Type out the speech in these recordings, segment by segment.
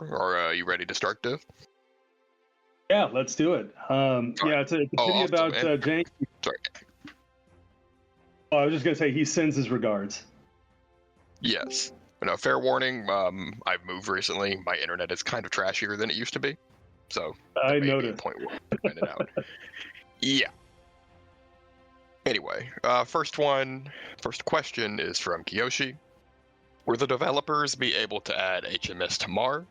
Are you ready to start, Div? Yeah, let's do it. It's a pity awesome, about man. Jane. Sorry. Oh, I was just gonna say he sends his regards. Yes. No, fair warning. I've moved recently. My internet is kind of trashier than it used to be, so I that may be a noticed. point where I find it out. Yeah. Anyway, first question is from Kiyoshi. Will the developers be able to add HMS Tamar?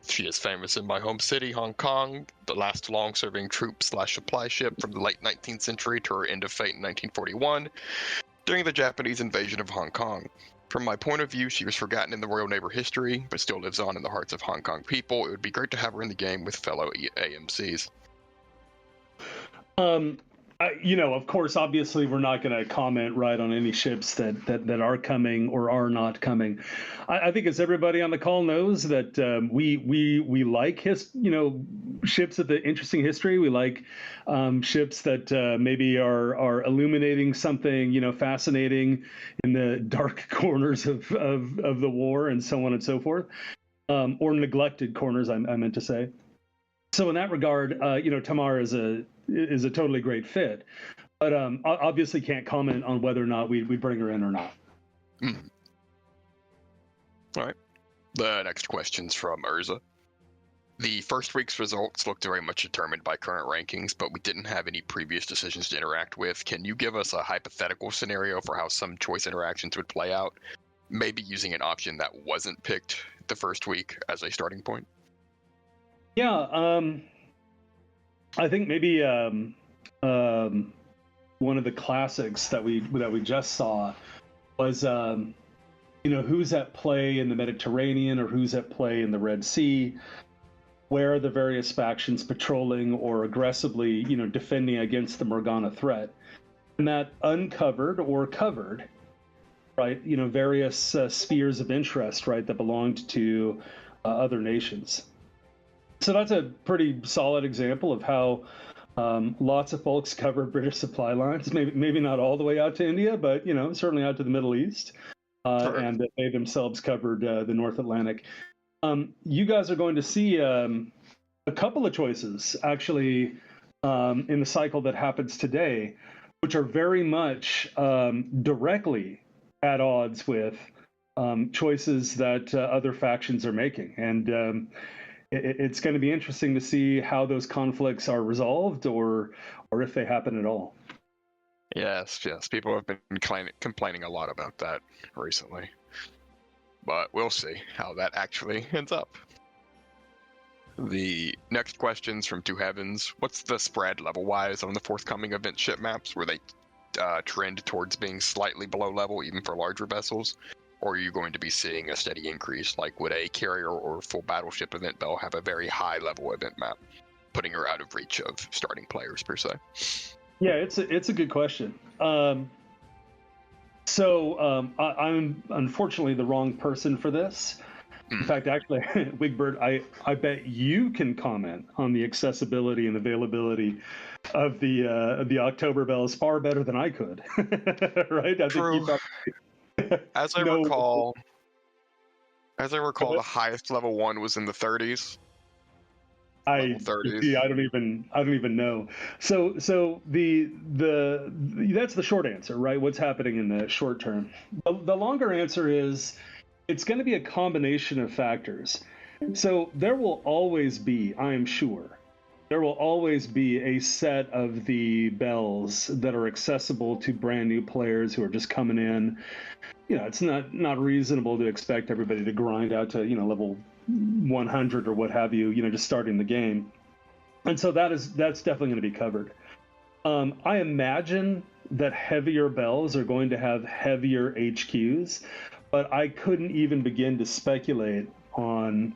She is famous in my home city, Hong Kong, the last long-serving troop/supply ship from the late 19th century to her end of fate in 1941, during the Japanese invasion of Hong Kong. From my point of view, she was forgotten in the Royal Navy history, but still lives on in the hearts of Hong Kong people. It would be great to have her in the game with fellow AMCs. Of course, obviously, we're not going to comment right on any ships that are coming or are not coming. I think, as everybody on the call knows, that we like ships with the interesting history. We like ships that maybe are illuminating something fascinating in the dark corners of the war and so on and so forth, or neglected corners. I meant to say. So in that regard, Tamar is a totally great fit, but obviously can't comment on whether or not we bring her in or not. All right. The next question's from Urza. The first week's results looked very much determined by current rankings, but we didn't have any previous decisions to interact with. Can you give us a hypothetical scenario for how some choice interactions would play out? Maybe using an option that wasn't picked the first week as a starting point? Yeah, I think maybe one of the classics that we just saw was who's at play in the Mediterranean or who's at play in the Red Sea. Where are the various factions patrolling or aggressively defending against the Morgana threat? And that uncovered or covered, right? Various spheres of interest, right, that belonged to other nations. So that's a pretty solid example of how lots of folks cover British supply lines. Maybe not all the way out to India, but certainly out to the Middle East, and they themselves covered the North Atlantic. You guys are going to see a couple of choices actually in the cycle that happens today, which are very much directly at odds with choices that other factions are making, and it's going to be interesting to see how those conflicts are resolved, or if they happen at all. Yes. People have been complaining a lot about that recently. But we'll see how that actually ends up. The next question's from Two Heavens. What's the spread level-wise on the forthcoming event ship maps? Where they trend towards being slightly below level even for larger vessels? Or are you going to be seeing a steady increase? Like, would a carrier or full battleship event Belle have a very high level event map, putting her out of reach of starting players per se? Yeah, it's a good question. So I'm unfortunately the wrong person for this. In fact, actually, Wigbird, I bet you can comment on the accessibility and availability of the October Bells far better than I could. Right? I True. think you As I recall, the highest level one was in the 30s. Level 30s. See, I don't even know. So the that's the short answer, right? What's happening in the short term? The longer answer is it's going to be a combination of factors. So there will always be, I am sure, there will always be a set of the bells that are accessible to brand new players who are just coming in. It's not reasonable to expect everybody to grind out to level 100 or what have you, just starting the game. And so that's definitely going to be covered. I imagine that heavier bells are going to have heavier HQs, but I couldn't even begin to speculate on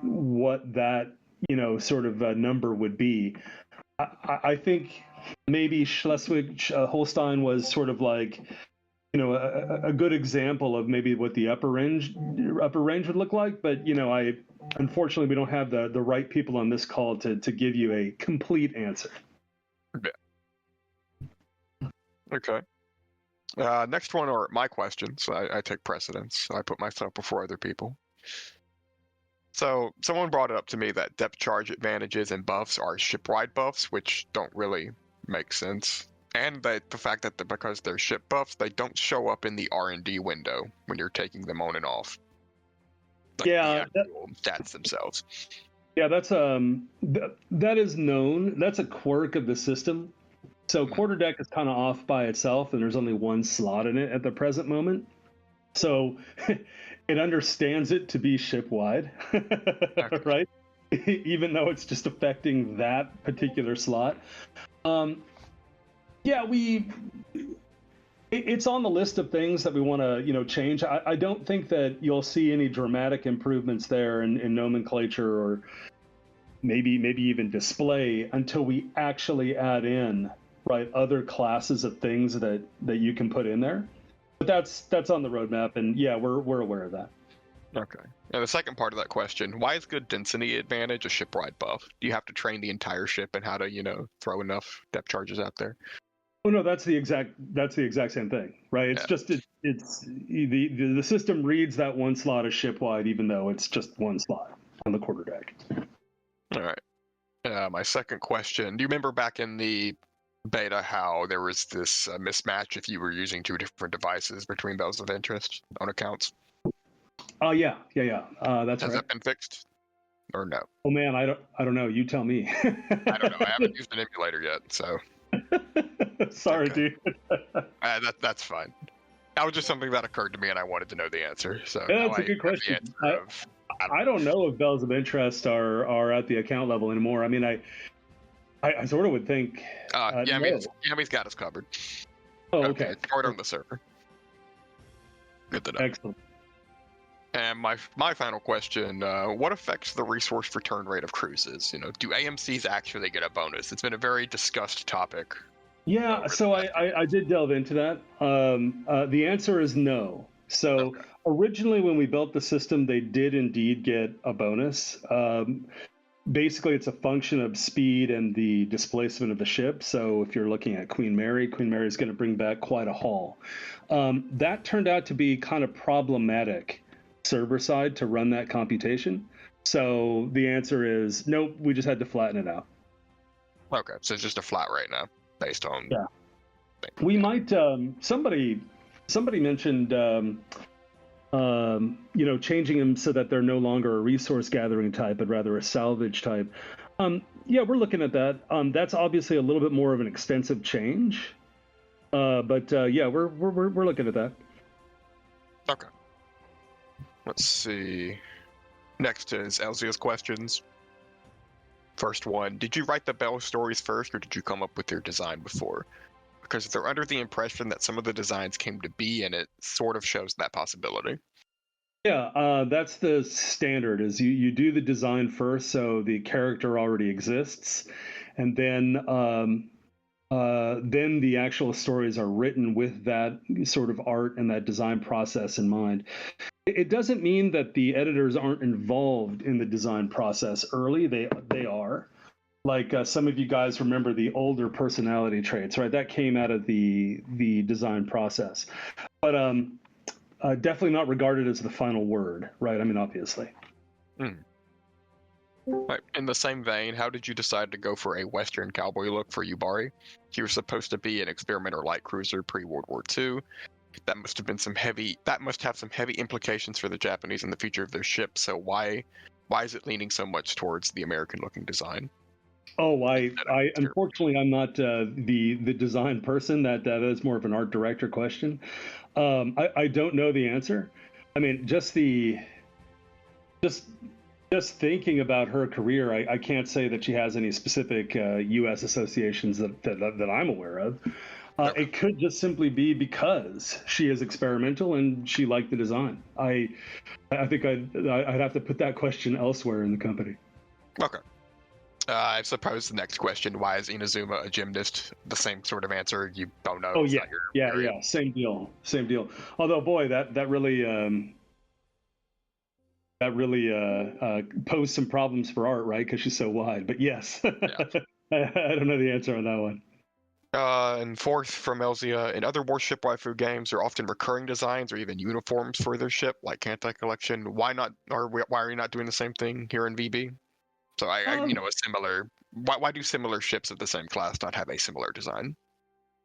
what that sort of number would be. I think maybe Schleswig-Holstein was sort of like a good example of maybe what the upper range would look like, but unfortunately we don't have the right people on this call to give you a complete answer. Okay. Next one are my questions. I take precedence. I put myself before other people. So someone brought it up to me that depth charge advantages and buffs are ship-wide buffs, which don't really make sense. And that the fact that because they're ship buffs, they don't show up in the R&D window when you're taking them on and off. Like Yeah, the actual stats themselves. Yeah, that's that is known. That's a quirk of the system. So quarterdeck is kind of off by itself, and there's only one slot in it at the present moment. So it understands it to be ship-wide, right? Even though it's just affecting that particular slot. Yeah, it's on the list of things that we want to, change. I don't think that you'll see any dramatic improvements there in nomenclature or maybe even display until we actually add in other classes of things that you can put in there. But that's on the roadmap, and yeah, we're aware of that. Okay. Now the second part of that question: why is good density advantage a ship-wide buff? Do you have to train the entire ship and how to throw enough depth charges out there? Oh no, that's the exact same thing, right? It's just it's the system reads that one slot as ship-wide, even though it's just one slot on the quarterdeck. All right. My second question: do you remember back in the beta how there was this mismatch if you were using two different devices between Bells of Interest on accounts? Oh yeah. That's Has right. that been fixed or no? Oh man, I don't know. You tell me. I don't know. I haven't used an emulator yet, so. Sorry, dude. That's fine. That was just something that occurred to me, and I wanted to know the answer. So yeah, that's a good question. I don't know if Bells of Interest are at the account level anymore. I mean, I sort of would think. Yammy's got us covered. Oh, okay. It's stored on the server. Good to know. Excellent. And my final question: what affects the resource return rate of cruises? Do AMCs actually get a bonus? It's been a very discussed topic. Yeah, so I did delve into that. The answer is no. So originally, when we built the system, they did indeed get a bonus. Basically, it's a function of speed and the displacement of the ship. So if you're looking at Queen Mary is going to bring back quite a haul. That turned out to be kind of problematic server side to run that computation. So the answer is nope, we just had to flatten it out. Okay, so it's just a flat right now based on. Yeah. We might, somebody mentioned, changing them so that they're no longer a resource gathering type, but rather a salvage type. Yeah, we're looking at that. That's obviously a little bit more of an extensive change. But yeah, we're looking at that. Okay. Let's see. Next is Elzia's questions. First one: did you write the Belle stories first, or did you come up with your design before? Because they're under the impression that some of the designs came to be, and it sort of shows that possibility. Yeah, that's the standard. Is you do the design first, so the character already exists, and then the actual stories are written with that sort of art and that design process in mind. It doesn't mean that the editors aren't involved in the design process early. They are. Like some of you guys remember the older personality traits, right? That came out of the design process, but definitely not regarded as the final word, right? I mean, obviously. Right. In the same vein, how did you decide to go for a Western cowboy look for Yubari? He was supposed to be an experimenter light cruiser pre-World War II. That must have some heavy implications for the Japanese and the future of their ship. So why is it leaning so much towards the American-looking design? Oh, I unfortunately I'm not the design person. That is more of an art director question. I don't know the answer. I mean, just thinking about her career, I can't say that she has any specific U.S. associations that I'm aware of. It could just simply be because she is experimental and she liked the design. I think I'd have to put that question elsewhere in the company. Okay. I suppose the next question: why is Inazuma a gymnast? The same sort of answer. You don't know. Oh yeah. Same deal. Although, boy, that really posed some problems for art, right? Because she's so wide. But yes, Yeah. I don't know the answer on that one. And fourth from Elzia, in other warship waifu games, there are often recurring designs or even uniforms for their ship, like Kantai Collection. Why not? Or why are you not doing the same thing here in VB? So a similar. Why do similar ships of the same class not have a similar design?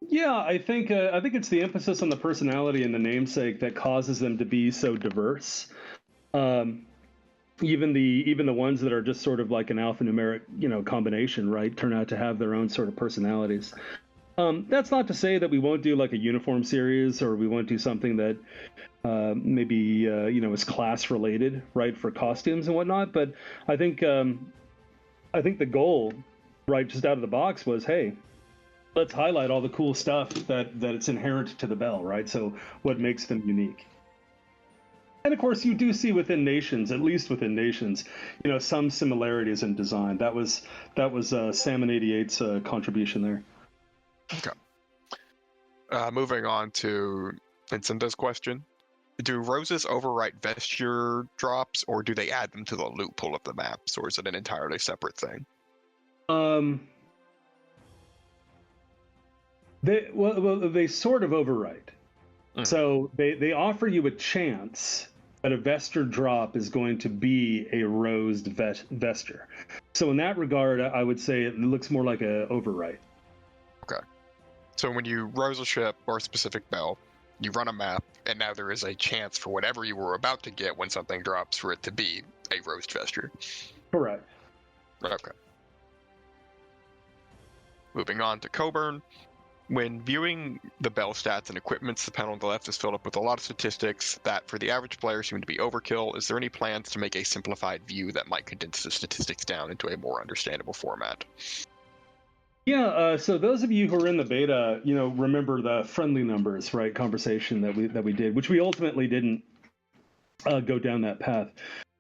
Yeah, I think it's the emphasis on the personality and the namesake that causes them to be so diverse. Um, even the ones that are just sort of like an alphanumeric, combination, right, turn out to have their own sort of personalities. That's not to say that we won't do like a uniform series or we won't do something that maybe is class related, right, for costumes and whatnot. But I think the goal, right, just out of the box was, hey, let's highlight all the cool stuff that it's inherent to the Belle, right? So what makes them unique. And of course, you do see within nations, at least within nations, some similarities in design. That was Salmon 88's contribution there. Okay. Moving on to Vincenzo's question. Do roses overwrite vesture drops, or do they add them to the loot pool of the maps, or is it an entirely separate thing? They sort of overwrite. Mm. So they offer you a chance that a vesture drop is going to be a rosed vesture. So in that regard, I would say it looks more like a overwrite. Okay. So when you rose a ship or a specific Belle, you run a map, and now there is a chance for whatever you were about to get when something drops for it to be a rosed vesture. Correct. Okay. Moving on to Coburn. When viewing the Belle stats and equipments, the panel on the left is filled up with a lot of statistics that, for the average player, seem to be overkill. Is there any plans to make a simplified view that might condense the statistics down into a more understandable format? Yeah, so those of you who are in the beta, remember the friendly numbers, right, conversation that we did, which we ultimately didn't go down that path.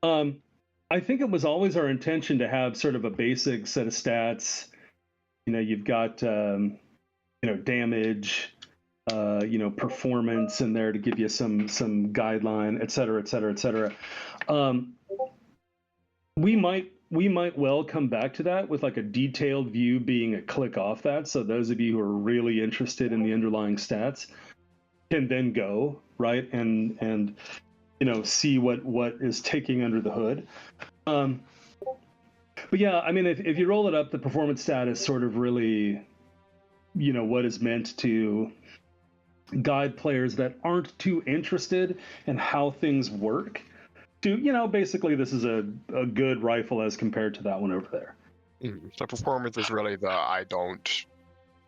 I think it was always our intention to have sort of a basic set of stats. You've got damage, performance in there to give you some guideline, et cetera, et cetera, et cetera. We might well come back to that with like a detailed view being a click off that. So those of you who are really interested in the underlying stats can then go right and see what is taking under the hood. But yeah, I mean, if you roll it up, the performance stat is sort of really, what is meant to guide players that aren't too interested in how things work to, basically this is a good rifle as compared to that one over there. So performance is really the I don't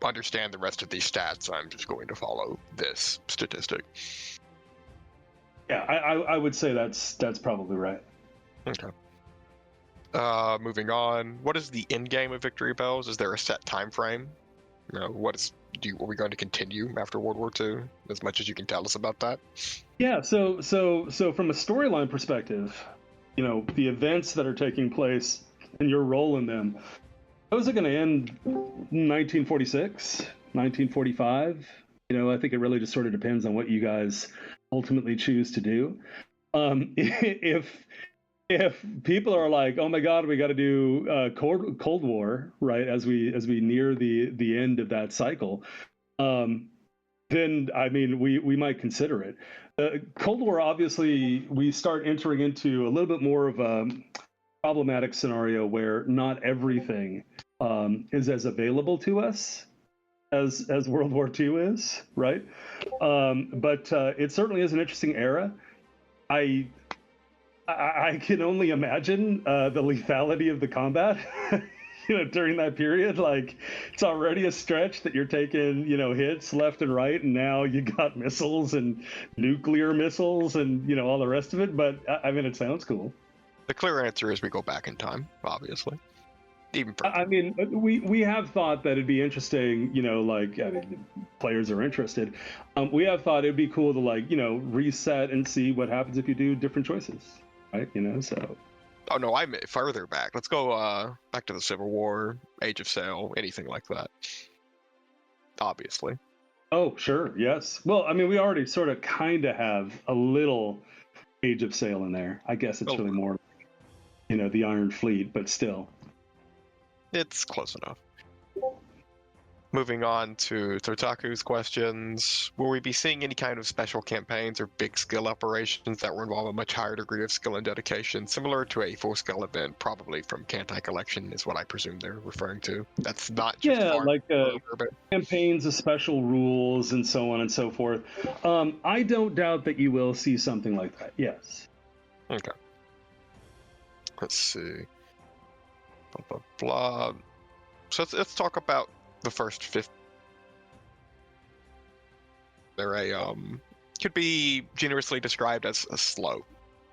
understand the rest of these stats, I'm just going to follow this statistic. Yeah, I would say that's probably right. Okay. Moving on, what is the end game of Victory Bells? Is there a set time frame? Are we going to continue after World War II? As much as you can tell us about that. Yeah, so from a storyline perspective, the events that are taking place and your role in them, those are going to end 1946, 1945. I think it really just sort of depends on what you guys ultimately choose to do. If people are like, oh my God, we got to do Cold War, right, as we near the end of that cycle, then I mean we might consider it. Cold War, obviously, we start entering into a little bit more of a problematic scenario where not everything is as available to us as World War II is, right? But it certainly is an interesting era. I can only imagine the lethality of the combat, during that period. Like, it's already a stretch that you're taking, hits left and right, and now you got missiles and nuclear missiles and, all the rest of it. But I mean, it sounds cool. The clear answer is we go back in time, obviously. Even further. I mean, we have thought that it'd be interesting, players are interested. We have thought it'd be cool to reset and see what happens if you do different choices. Right, so. Oh no, I'm further back. Let's go back to the Civil War, Age of Sail, anything like that. Obviously. Oh, sure, yes. Well, I mean, we already sort of kind of have a little Age of Sail in there. I guess it's really more, the Iron Fleet, but still. It's close enough. Moving on to Totaku's questions, will we be seeing any kind of special campaigns or big skill operations that will involve a much higher degree of skill and dedication, similar to a full-scale event, probably from QnA Collection, is what I presume they're referring to. That's not just Yeah, farm like but campaigns of special rules and so on and so forth. I don't doubt that you will see something like that. Yes. okay. Let's see. Blah blah blah. So let's talk about the first 50. They're could be generously described as a slow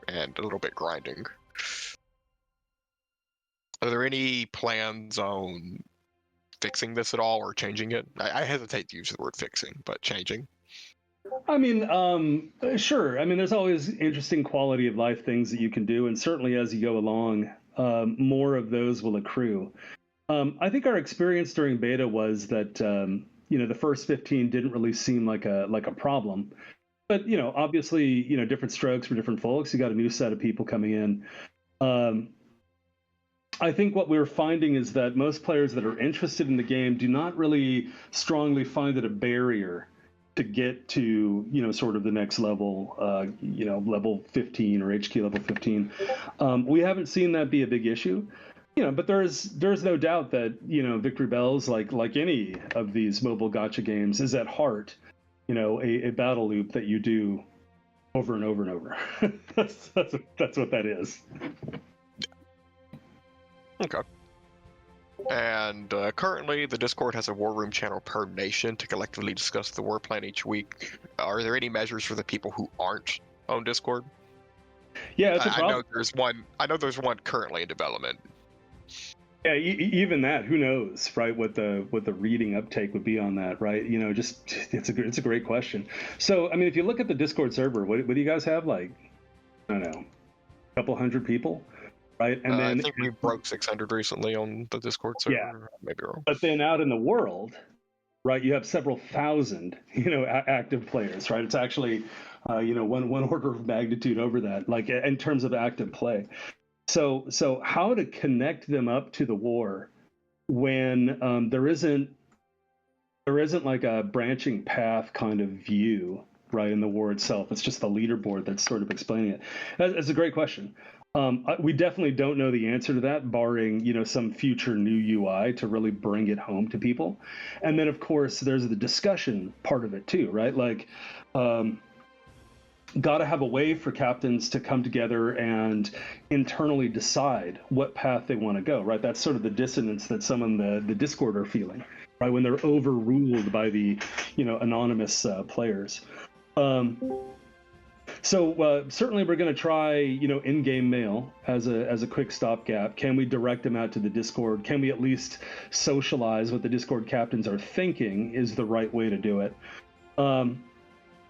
and a little bit grinding. Are there any plans on fixing this at all or changing it? I hesitate to use the word fixing, but changing. I mean, sure. I mean, there's always interesting quality of life things that you can do, and certainly as you go along, more of those will accrue. I think our experience during beta was that the first 15 didn't really seem like a problem, but obviously, different strokes for different folks. You got a new set of people coming in. I think what we're finding is that most players that are interested in the game do not really strongly find it a barrier to get to sort of the next level, level 15 or HQ level 15. We haven't seen that be a big issue. But there's no doubt that Victory Bells, like any of these mobile gacha games, is at heart a battle loop that you do over and over and over. that's what that is. Okay. And currently, the Discord has a war room channel per nation to collectively discuss the war plan each week. Are there any measures for the people who aren't on Discord? Yeah, it's a problem. I know there's one currently in development. Yeah, even that, who knows, right? What the reading uptake would be on that, right? It's a great question. So, I mean, if you look at the Discord server, what do you guys have? Like, I don't know, a couple hundred people, right? And then I think we broke 600 recently on the Discord server. Yeah, maybe wrong. But then out in the world, right, you have several thousand, active players, right? It's actually, one order of magnitude over that, like in terms of active play. So how to connect them up to the war when there isn't like a branching path kind of view, right, in the war itself. It's just the leaderboard that's sort of explaining it. That's a great question. We definitely don't know the answer to that, barring some future new UI to really bring it home to people. And then of course there's the discussion part of it too, right? Like, got to have a way for captains to come together and internally decide what path they want to go, right? That's sort of the dissonance that some in the Discord are feeling, right, when they're overruled by the anonymous players. So certainly we're going to try in-game mail as a quick stopgap. Can we direct them out to the Discord? Can we at least socialize what the Discord captains are thinking is the right way to do it?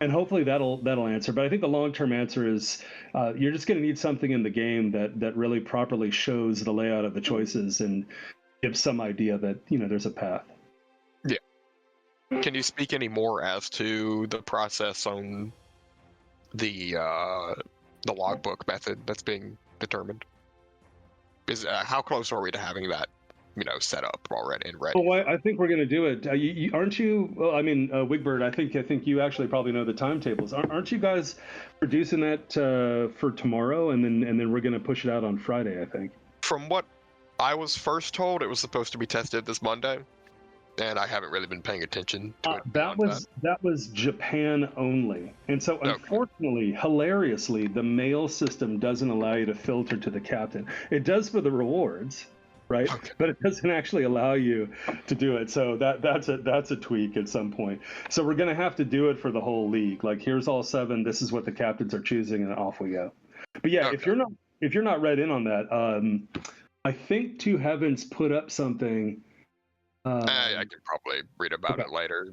And hopefully that'll answer. But I think the long-term answer is you're just going to need something in the game that really properly shows the layout of the choices and gives some idea that there's a path. Yeah. Can you speak any more as to the process on the logbook method that's being determined? Is how close are we to having that set up already and ready? Well, I think we're going to do it. Aren't you? Well, I mean, Wigbird, I think you actually probably know the timetables. Aren't you guys producing that for tomorrow, and then we're going to push it out on Friday? I think. From what I was first told, it was supposed to be tested this Monday, and I haven't really been paying attention to it. That was Japan only, and so unfortunately, hilariously, the mail system doesn't allow you to filter to the captain. It does for the rewards. Right, okay. But it doesn't actually allow you to do it. So that's a tweak at some point. So we're going to have to do it for the whole league. Like, here's all 7. This is what the captains are choosing, and off we go. But yeah, okay. if you're not read in on that, I think Two Heavens put up something. I could probably read about it later.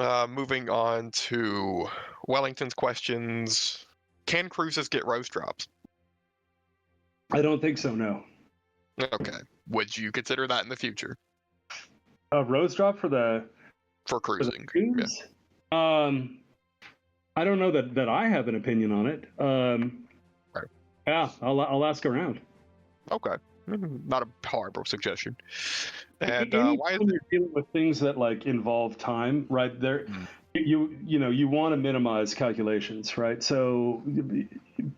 Yeah. Moving on to Wellington's questions. Can cruises get rose drops? I don't think so, no. Okay. Would you consider that in the future? A rose drop for cruising? Yeah. I don't know that I have an opinion on it. Right. Yeah, I'll ask around. Okay. Not a horrible suggestion. And Anytime why is you're dealing with things that like involve time, right? There, you want to minimize calculations, right? So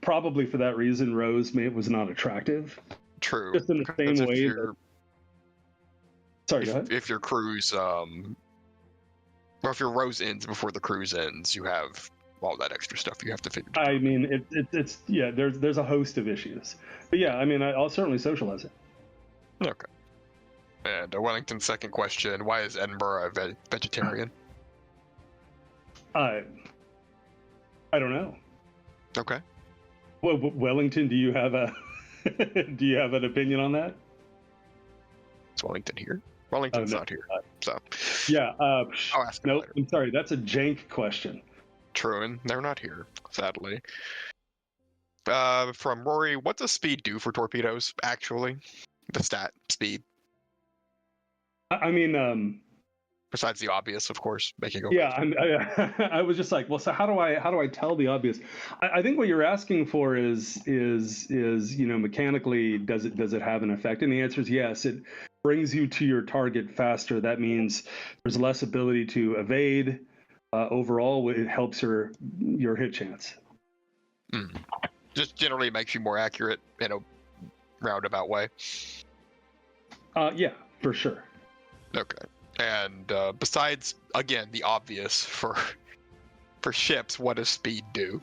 probably for that reason, Rose was not attractive. true? Just in the Because same way that. Sorry, go ahead. if your cruise, or if your Rose ends before the cruise ends, you have all that extra stuff you have to figure out. I mean, it's yeah. There's a host of issues, but yeah. I mean, I'll certainly socialize it. Okay. And Wellington's second question: why is Edinburgh a vegetarian? I don't know. Okay. Well, Wellington, do you have a do you have an opinion on that? Is Wellington here? Wellington's no. not here. So Yeah. I'll ask him No, later. I'm sorry. That's a jank question. True, and they're not here, sadly. From Rory, what does speed do for torpedoes, actually? The stat, speed. I mean, Besides the obvious, of course, making go. yeah. I was just like, well, so how do I tell the obvious? I think what you're asking for is mechanically, does it have an effect? And the answer is yes. It brings you to your target faster. That means there's less ability to evade. Overall, it helps your hit chance. Just generally makes you more accurate in a roundabout way. Yeah, for sure. Okay. And besides, again, the obvious for ships, what does speed do?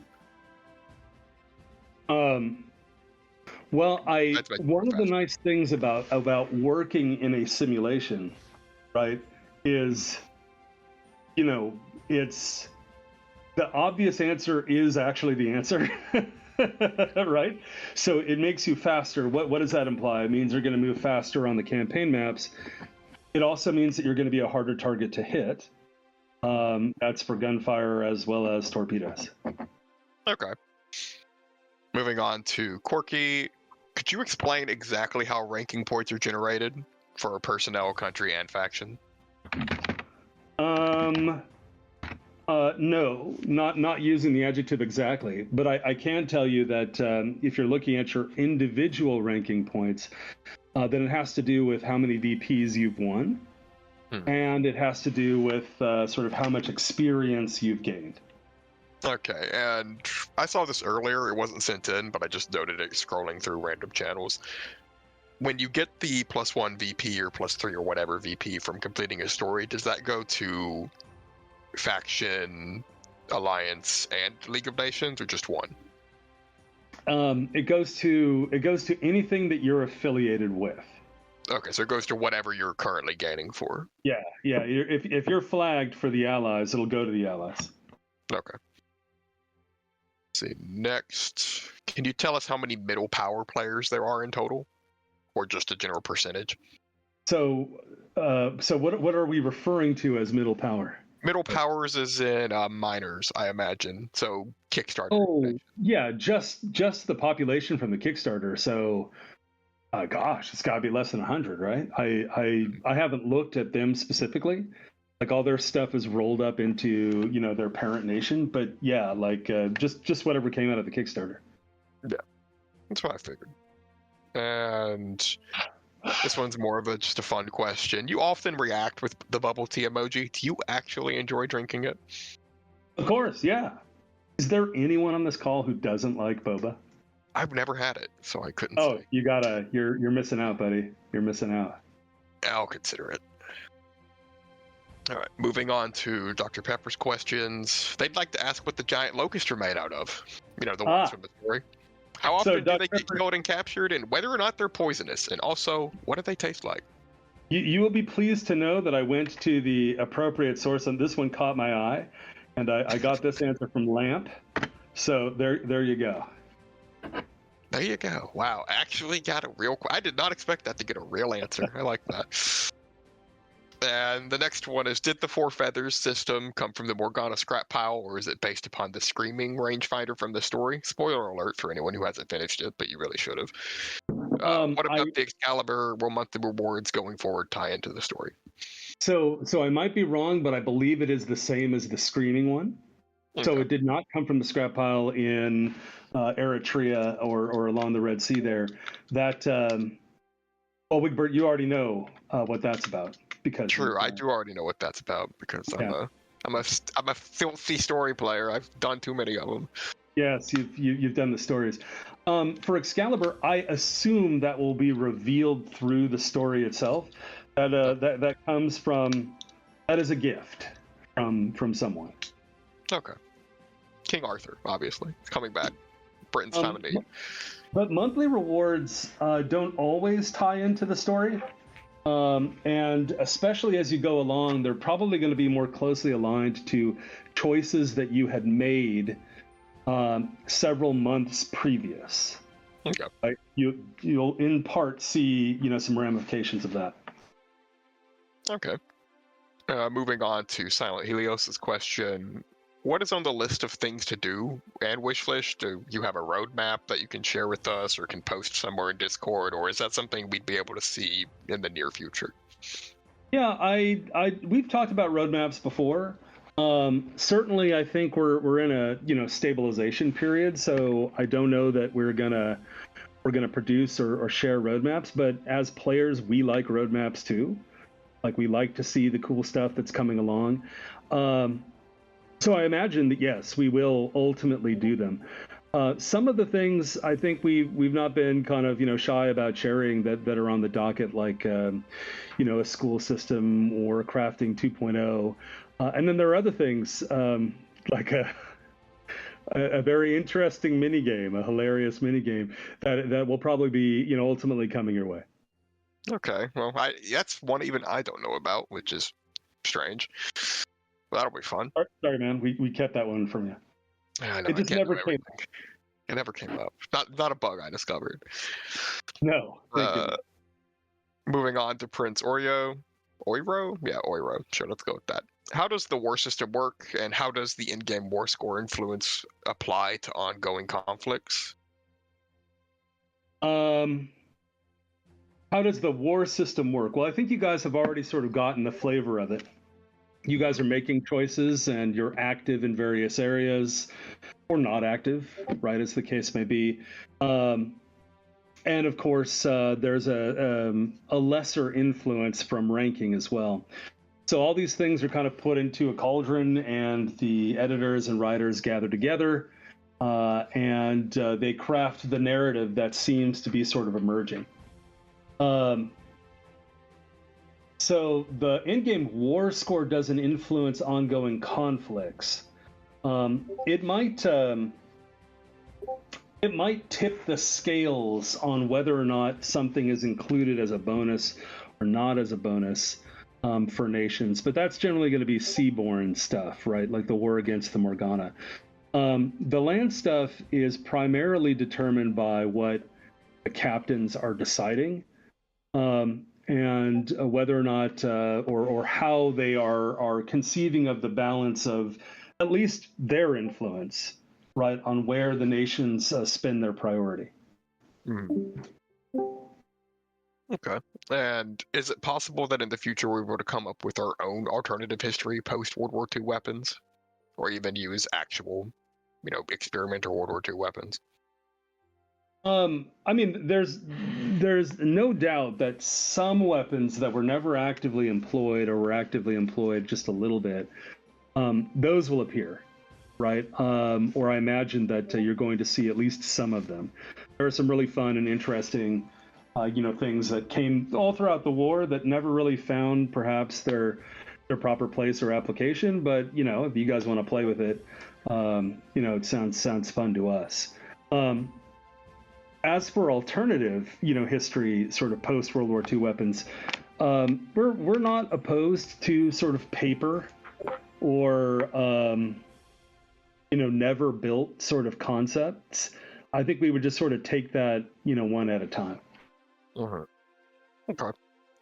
Well, one of the nice things about working in a simulation, right, is, it's the obvious answer is actually the answer. Right? So it makes you faster. What does that imply? It means you're going to move faster on the campaign maps. It also means that you're going to be a harder target to hit. That's for gunfire as well as torpedoes. Okay. Moving on to Corky. Could you explain exactly how ranking points are generated for personnel, country, and faction? No, not using the adjective exactly, but I can tell you that if you're looking at your individual ranking points, then it has to do with how many VPs you've won, and it has to do with sort of how much experience you've gained. Okay, and I saw this earlier. It wasn't sent in, but I just noted it scrolling through random channels. When you get the +1 VP or +3 or whatever VP from completing a story, does that go to faction, alliance, and League of Nations, or just one? It goes to anything that you're affiliated with. Okay, so it goes to whatever you're currently gaining for. Yeah. If you're flagged for the allies, it'll go to the allies. Okay. Let's see, next, can you tell us how many middle power players there are in total, or just a general percentage? So what are we referring to as middle power? Middle powers is in minors, I imagine. So Kickstarter. Oh, yeah, just the population from the Kickstarter. So, gosh, it's got to be less than 100, right? I haven't looked at them specifically. Like all their stuff is rolled up into their parent nation, but yeah, like just whatever came out of the Kickstarter. Yeah, that's what I figured. And this one's more of just a fun question. You often react with the bubble tea emoji. Do you actually enjoy drinking it? Of course, yeah. Is there anyone on this call who doesn't like boba? I've never had it, so I couldn't say. You're missing out, buddy. You're missing out. I'll consider it. All right, moving on to Dr. Pepper's questions. They'd like to ask what the giant locusts are made out of. The ones from the story. How often do they get killed and captured, and whether or not they're poisonous? And also, what do they taste like? You will be pleased to know that I went to the appropriate source, and this one caught my eye, and I got this answer from Lamp. So there you go. There you go. Wow, actually got a real... I did not expect that to get a real answer. I like that. And the next one is, did the Four Feathers system come from the Morgana scrap pile, or is it based upon the Screaming rangefinder from the story? Spoiler alert for anyone who hasn't finished it, but you really should have. What about the Excalibur? Will monthly rewards going forward tie into the story? So I might be wrong, but I believe it is the same as the Screaming one. Okay. So it did not come from the scrap pile in Eritrea or along the Red Sea there. That Well, Wigbert, you already know what that's about because True, I do already know what that's about because Yeah. I'm a filthy story player. I've done too many of them. Yes, you've done the stories. For Excalibur, I assume that will be revealed through the story itself. That comes from that is a gift from someone. Okay. King Arthur, obviously, coming back. Britain's time of need. But monthly rewards don't always tie into the story. And especially as you go along, they're probably going to be more closely aligned to choices that you had made several months previous. Okay. Right? You'll in part see some ramifications of that. Okay. Moving on to Silent Helios's question. What is on the list of things to do and Wishflish? Do you have a roadmap that you can share with us or can post somewhere in Discord, or is that something we'd be able to see in the near future? Yeah, we've talked about roadmaps before. Certainly, I think we're in a stabilization period, so I don't know that we're gonna produce or share roadmaps. But as players, we like roadmaps too. Like we like to see the cool stuff that's coming along. So I imagine that yes, we will ultimately do them. Some of the things I think we've not been kind of shy about sharing that are on the docket, like a school system or crafting 2.0, and then there are other things like a very interesting mini game, a hilarious mini game that will probably be ultimately coming your way. Okay, well, that's one even I don't know about, which is strange. Well, that'll be fun. Sorry, man, we kept that one from you. I know, It just never came. It never came up. Not a bug I discovered. No. Thank you. Moving on to Prince Oiro. Oiro? Yeah, Oiro. Sure, let's go with that. How does the war system work, and how does the in-game war score influence apply to ongoing conflicts? How does the war system work? Well, I think you guys have already sort of gotten the flavor of it. You guys are making choices, and you're active in various areas, or not active, right, as the case may be. And of course, there's a lesser influence from ranking as well. So all these things are kind of put into a cauldron, and the editors and writers gather together, and they craft the narrative that seems to be sort of emerging. So the in-game war score doesn't influence ongoing conflicts. It might tip the scales on whether or not something is included as a bonus or not as a bonus for nations, but that's generally going to be seaborne stuff, right? Like the war against the Morgana. The land stuff is primarily determined by what the captains are deciding, and whether or not or how they are conceiving of the balance of at least their influence, right, on where the nations spend their priority. Okay. And is it possible that in the future we were to come up with our own alternative history post-World War II weapons? Or even use actual, experiment or World War II weapons? I mean, there's no doubt that some weapons that were never actively employed or were actively employed just a little bit, those will appear, right? Or I imagine that you're going to see at least some of them. There are some really fun and interesting, things that came all throughout the war that never really found perhaps their proper place or application. But if you guys want to play with it, it sounds fun to us. As for alternative, history, sort of post World War II weapons, we're not opposed to sort of paper or never built sort of concepts. I think we would just sort of take that one at a time. Okay.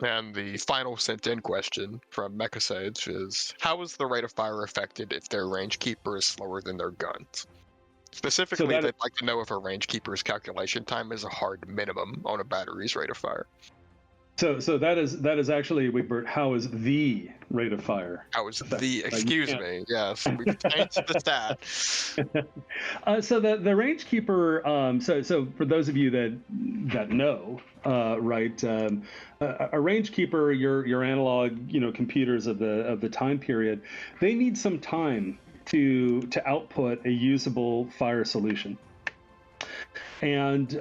And the final sent-in question from Mechasage is, how is the rate of fire affected if their range keeper is slower than their guns? Specifically, they'd like to know if a range keeper's calculation time is a hard minimum on a battery's rate of fire. So that is actually, Wigbert, how is the rate of fire? I was excuse me. Yes, we've changed the stat. So the range keeper. So for those of you that know, right, a range keeper, your analog, computers of the time period, they need some time to output a usable fire solution. And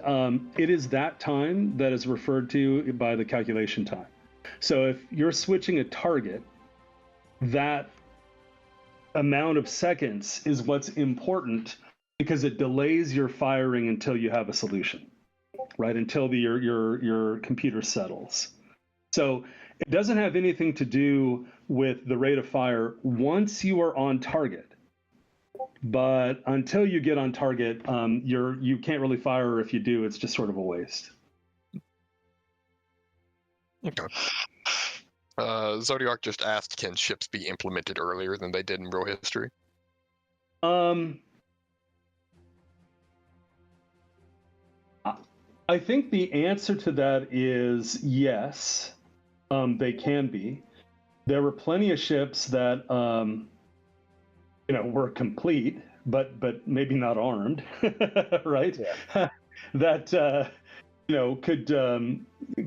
it is that time that is referred to by the calculation time. So if you're switching a target, that amount of seconds is what's important because it delays your firing until you have a solution, right? Until your computer settles. So it doesn't have anything to do with the rate of fire once you are on target. But until you get on target, you can't really fire, or if you do, it's just sort of a waste. Okay. Zodiac just asked, can ships be implemented earlier than they did in real history? I think the answer to that is yes. They can be. There were plenty of ships that were complete, but maybe not armed, right? Yeah. That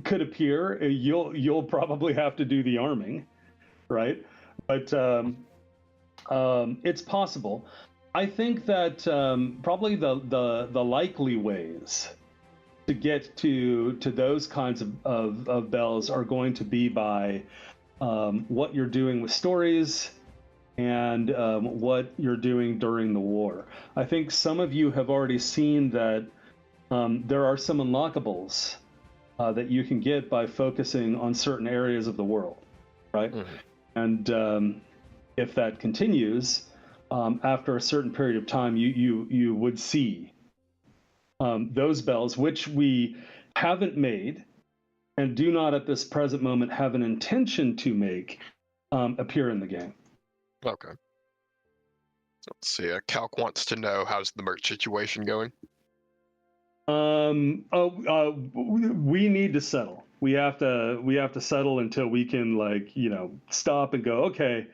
could appear. You'll probably have to do the arming, right? But it's possible. I think that probably the likely ways to get to those kinds of bells are going to be by what you're doing with stories and what you're doing during the war. I think some of you have already seen that there are some unlockables that you can get by focusing on certain areas of the world, right? Mm-hmm. And if that continues, after a certain period of time, you would see those bells, which we haven't made and do not at this present moment have an intention to make, appear in the game. Okay. Let's see. Calc wants to know, how's the merch situation going? We need to settle. We have to settle until we can stop and go, okay,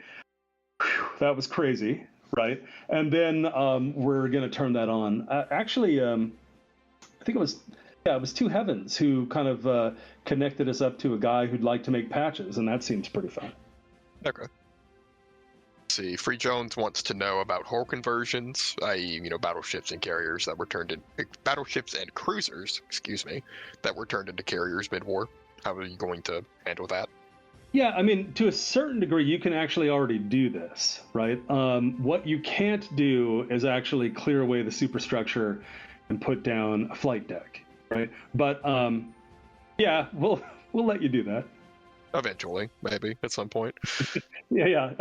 whew, that was crazy, right? And then we're gonna turn that on. Actually, I think it was Two Heavens who kind of connected us up to a guy who'd like to make patches, and that seems pretty fun. Okay. See, Free Jones wants to know about hull conversions, i.e., battleships and carriers that were turned in battleships and cruisers, that were turned into carriers mid-war. How are you going to handle that? Yeah, I mean, to a certain degree, you can actually already do this, right? What you can't do is actually clear away the superstructure and put down a flight deck, right? But yeah, we'll let you do that. Eventually, maybe at some point. Yeah.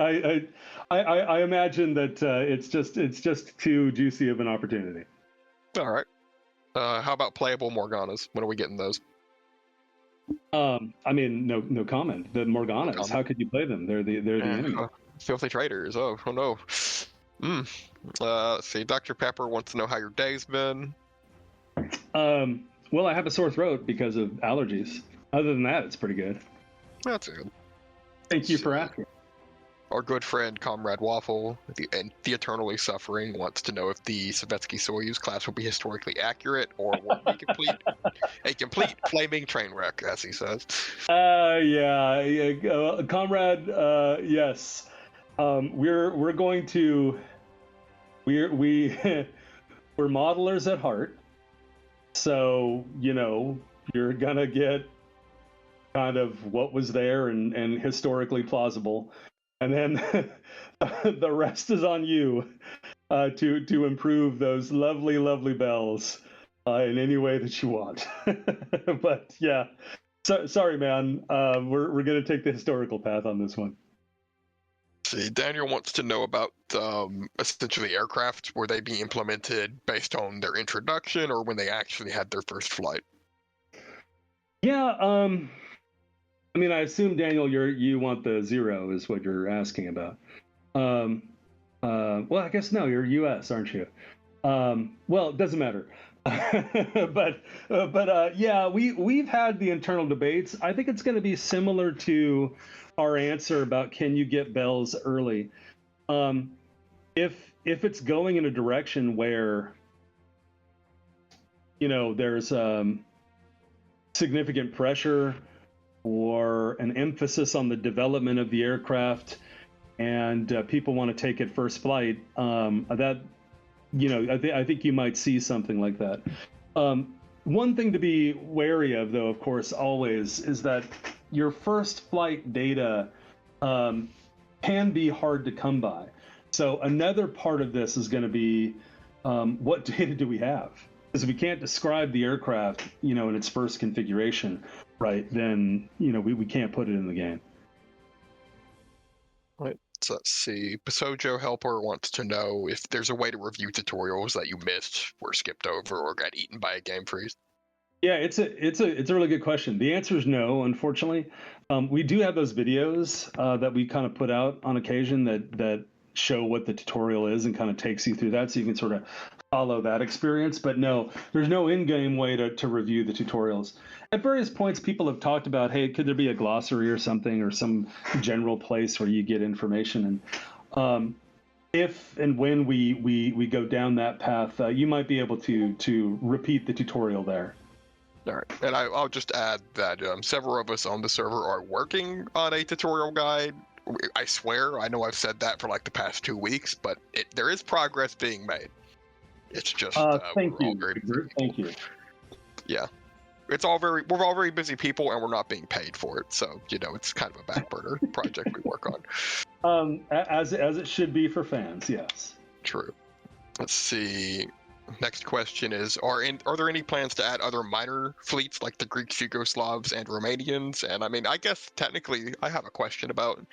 I imagine that it's just too juicy of an opportunity. All right. How about playable Morganas? When are we getting those? I mean, no comment. The Morganas. How could you play them? They're the enemy. Filthy traitors. Oh no. Let's see. Dr. Pepper wants to know how your day's been. Well, I have a sore throat because of allergies. Other than that, it's pretty good. That's good. Thank you for asking. Our good friend, Comrade Waffle, the eternally suffering, wants to know if the Savetsky Soyuz class will be historically accurate or will be a complete flaming train wreck, as he says. Yeah, Comrade. Yes, we're going to we're modelers at heart, so you're gonna get kind of what was there and historically plausible, and then the rest is on you to improve those lovely bells in any way that you want. But yeah, sorry, man. We're gonna take the historical path on this one. See, Daniel wants to know about essentially aircraft. Were they being implemented based on their introduction or when they actually had their first flight? Yeah, I mean, I assume, Daniel, you want the zero is what you're asking about. Well, I guess no, you're U.S., aren't you? Well, it doesn't matter. Yeah, we've had the internal debates. I think it's going to be similar to our answer about can you get Bells early. Um, if it's going in a direction where there's significant pressure or an emphasis on the development of the aircraft, and people want to take it first flight, that I think you might see something like that. One thing to be wary of, though, of course, always, is that your first flight data can be hard to come by. So another part of this is going to be what data do we have? Because if we can't describe the aircraft, in its first configuration, right, then we can't put it in the game. Right. So let's see. Pasojo Helper wants to know if there's a way to review tutorials that you missed, were skipped over, or got eaten by a game freeze. Yeah, it's a really good question. The answer is no, unfortunately. We do have those videos that we kind of put out on occasion that show what the tutorial is and kind of takes you through that, so you can sort of follow that experience. But no, there's no in-game way to review the tutorials. At various points, people have talked about, hey, could there be a glossary or something, or some general place where you get information? And if and when we go down that path, you might be able to repeat the tutorial there. All right, and I'll just add that several of us on the server are working on a tutorial guide. I swear, I know I've said that for like the past 2 weeks, but there is progress being made. It's just thank you. Thank you. Yeah, we're all very busy people, and we're not being paid for it. So it's kind of a back burner project we work on. As it should be for fans, yes. True. Let's see. Next question is: Are there any plans to add other minor fleets like the Greeks, Yugoslavs, and Romanians? And I guess technically, I have a question about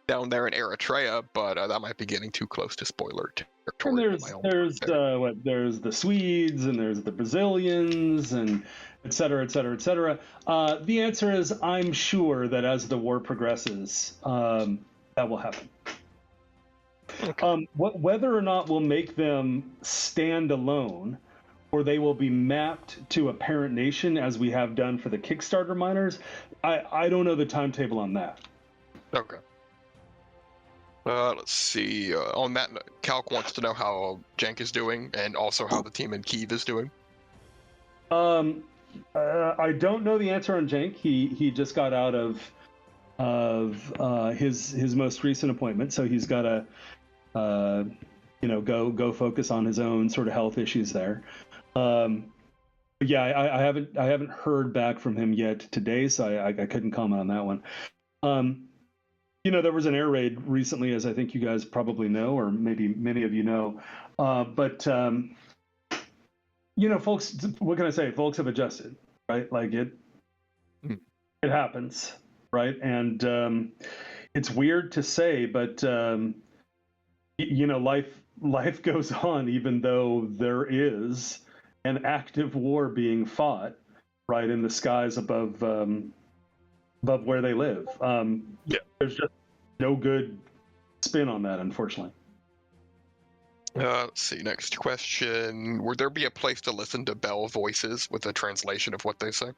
down there in Eritrea, but that might be getting too close to spoiler territory. And there's the Swedes, and there's the Brazilians, and et cetera, et cetera, et cetera. The answer is, I'm sure that as the war progresses, that will happen. Okay. Whether or not we'll make them stand alone, or they will be mapped to a parent nation, as we have done for the Kickstarter miners, I don't know the timetable on that. Okay. Let's see. On that, Calc wants to know how Jank is doing, and also how the team in Kyiv is doing. I don't know the answer on Jank. He just got out of his most recent appointment, so he's got to go focus on his own sort of health issues there. Yeah, I haven't heard back from him yet today, so I couldn't comment on that one. There was an air raid recently, as I think you guys probably know, or maybe many of you know. But folks, what can I say? Folks have adjusted, right? Like it happens, right? And it's weird to say, but life goes on, even though there is an active war being fought, right, in the skies above where they live. There's just no good spin on that, unfortunately. Let's see. Next question: Would there be a place to listen to Belle voices with a translation of what they say?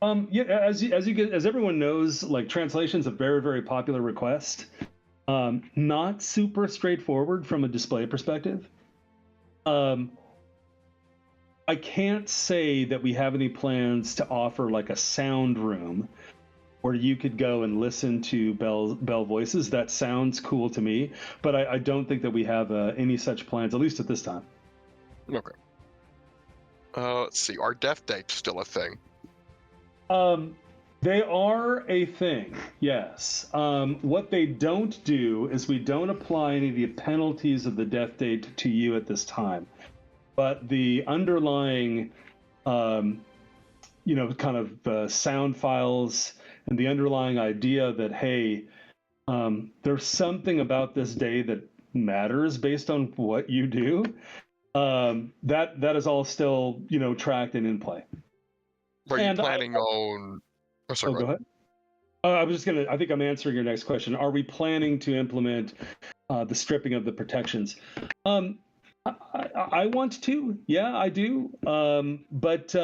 Yeah, as everyone knows, like, translation's a very, very popular request. Not super straightforward from a display perspective. I can't say that we have any plans to offer like a sound room where you could go and listen to Belle voices. That sounds cool to me, but I don't think that we have any such plans, at least at this time. Okay. Let's see. Are death dates still a thing? They are a thing, yes. What they don't do is we don't apply any of the penalties of the death date to you at this time. But the underlying, kind of sound files and the underlying idea that, hey, there's something about this day that matters based on what you do, that is all still, tracked and in play. Are you planning on... Oh, sorry, go ahead. I was just I think I'm answering your next question. Are we planning to implement the stripping of the protections? I want to. Yeah, I do. But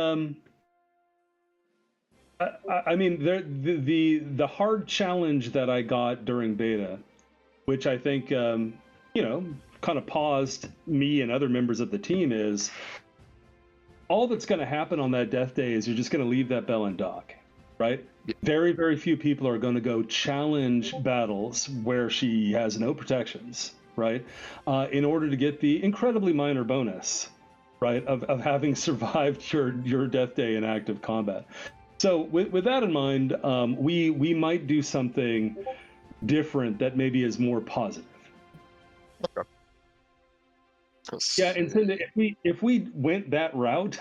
I mean, the hard challenge that I got during beta, which I think kind of paused me and other members of the team, is all that's going to happen on that death day is you're just going to leave that Belle in dock, right? Yeah. Very, very few people are going to go challenge battles where she has no protections, right? In order to get the incredibly minor bonus, right, of having survived your death day in active combat. So with that in mind, we might do something different that maybe is more positive. Okay. Yeah, and so if we went that route,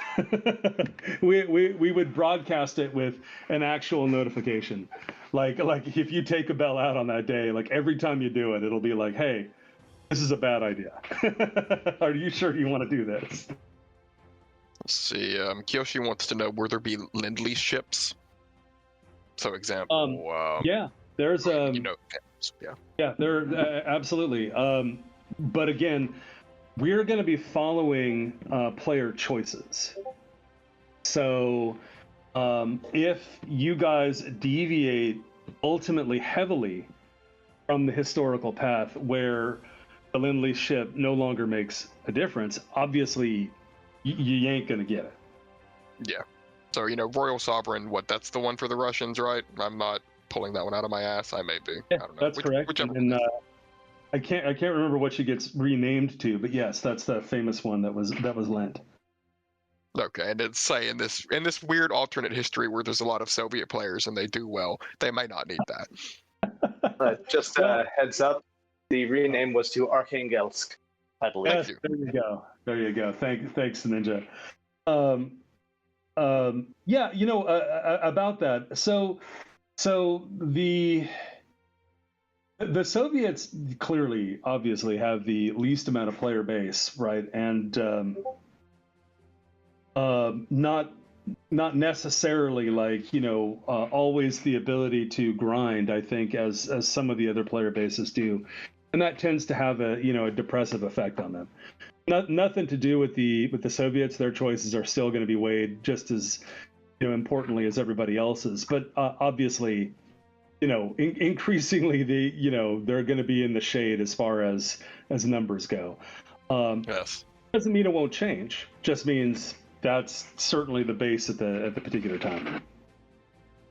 we would broadcast it with an actual notification, like if you take a Belle out on that day, like every time you do it, it'll be like, hey, this is a bad idea. Are you sure you want to do this? Let's see. Kiyoshi wants to know, will there be Lend-Lease ships? So, example. Yeah, there's yeah. Yeah, there absolutely. But again, we're going to be following player choices. So if you guys deviate ultimately heavily from the historical path where the Lend-Lease ship no longer makes a difference, obviously you ain't going to get it. Yeah. So, Royal Sovereign, that's the one for the Russians, right? I'm not pulling that one out of my ass. I may be. Yeah, I don't know. That's correct. Whichever And I can't remember what she gets renamed to, but yes, that's the famous one that was lent. Okay, and it's say in this weird alternate history where there's a lot of Soviet players and they do well, they might not need that. Just a heads up, the rename was to Arkhangelsk, I believe. Yes, there you go. Thanks, Ninja. Yeah, about that. So the Soviets clearly, obviously, have the least amount of player base, right? And not necessarily like always the ability to grind. I think as some of the other player bases do, and that tends to have a depressive effect on them. Nothing to do with the Soviets. Their choices are still going to be weighed just as importantly as everybody else's. But obviously, increasingly they're going to be in the shade as far as numbers go. Yes. Doesn't mean it won't change. Just means that's certainly the base at the particular time.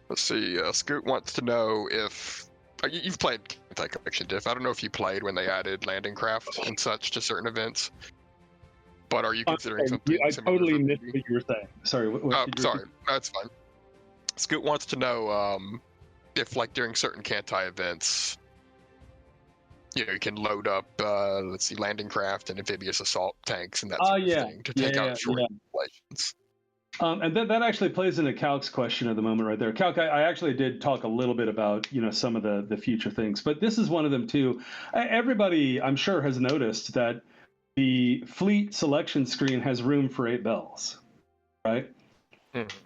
Let's see. Scoot wants to know if you've played Anti-Collection Diff. I don't know if you played when they added landing craft and such to certain events. But are you considering something I similar? totally missed what you were saying. Sorry. Sorry. That's fine. Scoot wants to know if, like, during certain Kantai events, you can load up, landing craft and amphibious assault tanks and that sort of thing to take out short installations. And that actually plays into Calc's question at the moment right there. Calc, I actually did talk a little bit about, some of the future things, but this is one of them too. Everybody, I'm sure, has noticed that the fleet selection screen has room for 8 Belles, right?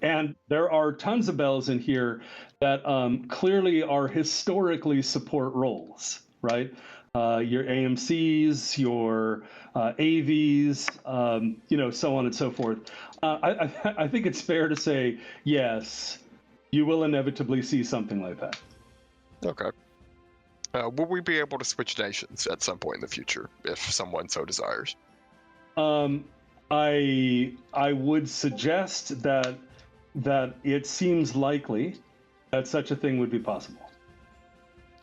And there are tons of Belles in here that clearly are historically support roles, right? Your AMCs, your AVs, so on and so forth. I think it's fair to say, yes, you will inevitably see something like that. Okay. Will we be able to switch nations at some point in the future, if someone so desires? I would suggest that it seems likely that such a thing would be possible.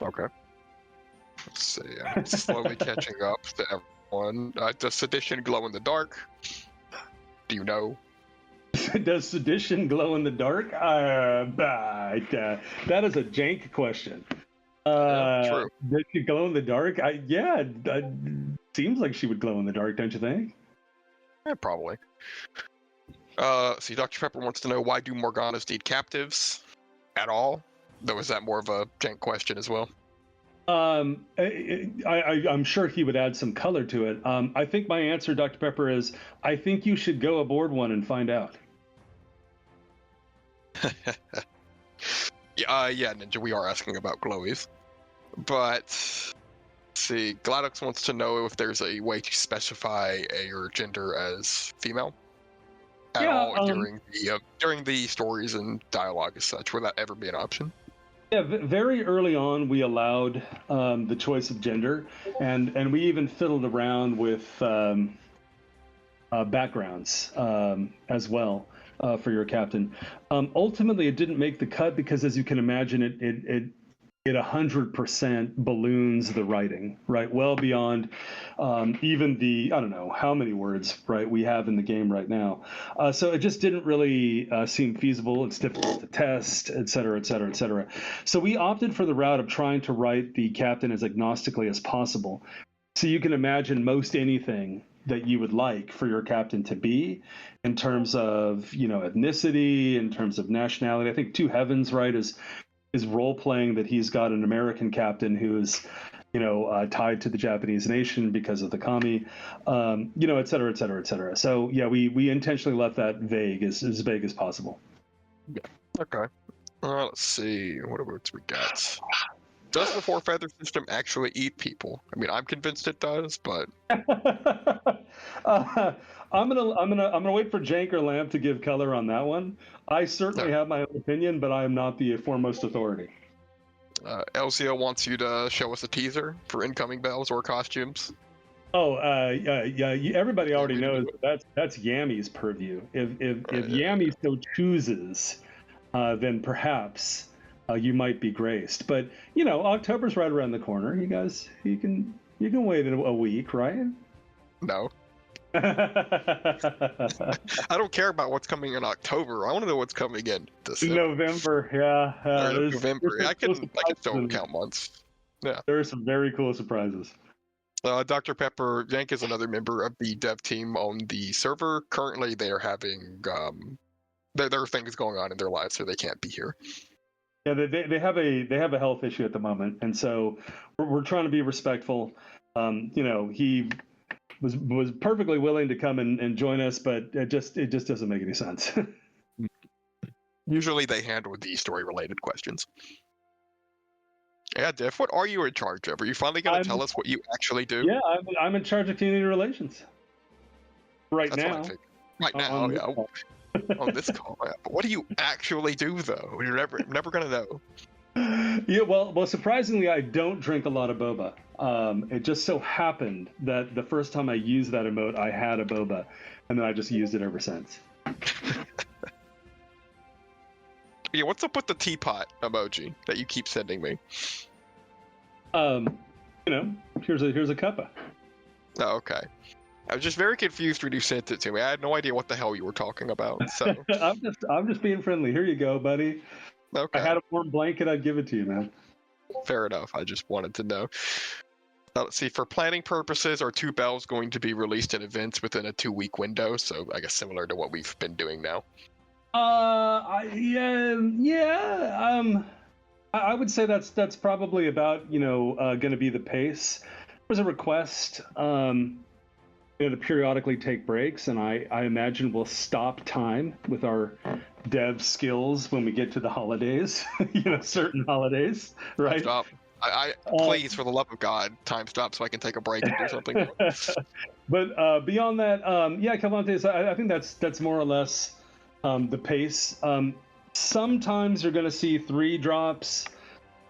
Okay. Let's see. I'm slowly catching up to everyone. Does Sedition glow in the dark? Do you know? Does Sedition glow in the dark? That is a jank question. True. Does she glow in the dark? Seems like she would glow in the dark, don't you think? Yeah, probably. See, Dr. Pepper wants to know, why do Morganas need captives at all? Though, is that more of a jank question as well? I'm sure he would add some color to it. I think my answer, Dr. Pepper, is I think you should go aboard one and find out. Yeah, Ninja, we are asking about glowies. But, let's see. Gladys wants to know if there's a way to specify your gender as female at all during the stories and dialogue as such. Would that ever be an option? Yeah, very early on, we allowed the choice of gender, and we even fiddled around with backgrounds as well for your captain. Ultimately, it didn't make the cut because, as you can imagine, it 100% balloons the writing, right? Well beyond even the, I don't know how many words, right, we have in the game right now. So it just didn't really seem feasible. It's difficult to test, et cetera, et cetera, et cetera. So we opted for the route of trying to write the captain as agnostically as possible. So you can imagine most anything that you would like for your captain to be in terms of, ethnicity, in terms of nationality. I think Two Heavens, right, is role playing that he's got an American captain who is, tied to the Japanese nation because of the kami, et cetera, et cetera, et cetera. So yeah, we intentionally left that vague, as vague as possible. Yeah. Okay. Let's see. What words we got? Does the Four Feather system actually eat people? I mean, I'm convinced it does, but I'm gonna wait for Jank or Lamp to give color on that one. I certainly have my own opinion, but I am not the foremost authority. LCO wants you to show us a teaser for incoming bells or costumes. Oh, yeah. Everybody already knows that's Yammy's purview. If Yammy so chooses, then perhaps you might be graced. But October's right around the corner. You guys, you can wait a week, right? No. I don't care about what's coming in October. I want to know what's coming in December. November, yeah. November. I can still count months. Yeah. There are some very cool surprises. Dr. Pepper, Yank is another member of the dev team on the server. Currently, they are having there are things going on in their lives, so they can't be here. Yeah, they have a health issue at the moment, and so we're trying to be respectful. He was perfectly willing to come and join us, but it just doesn't make any sense. Usually they handle the story related questions. Yeah, Diff, what are you in charge of? Are you finally going to tell us what you actually do? Yeah, I'm in charge of community relations. That's now. Right now, yeah. On this call. Yeah. But what do you actually do, though? You're never going to know. Yeah, well, surprisingly, I don't drink a lot of boba. It just so happened that the first time I used that emote, I had a boba, and then I just used it ever since. Yeah, what's up with the teapot emoji that you keep sending me? Here's a cuppa. Oh, okay. I was just very confused when you sent it to me. I had no idea what the hell you were talking about. So I'm just being friendly. Here you go, buddy. Okay. I had a warm blanket. I'd give it to you, man. Fair enough. I just wanted to know. Let's see. For planning purposes, are 2 bells going to be released in events within a 2-week window? So I guess similar to what we've been doing now. I would say that's probably about going to be the pace. There's a request to periodically take breaks, and I imagine we'll stop time with our dev skills when we get to the holidays. Certain holidays, right? Stop. I please, for the love of God, time stop so I can take a break and do something. But beyond that, Calvantes, I think that's more or less the pace. Sometimes you're going to see 3 drops.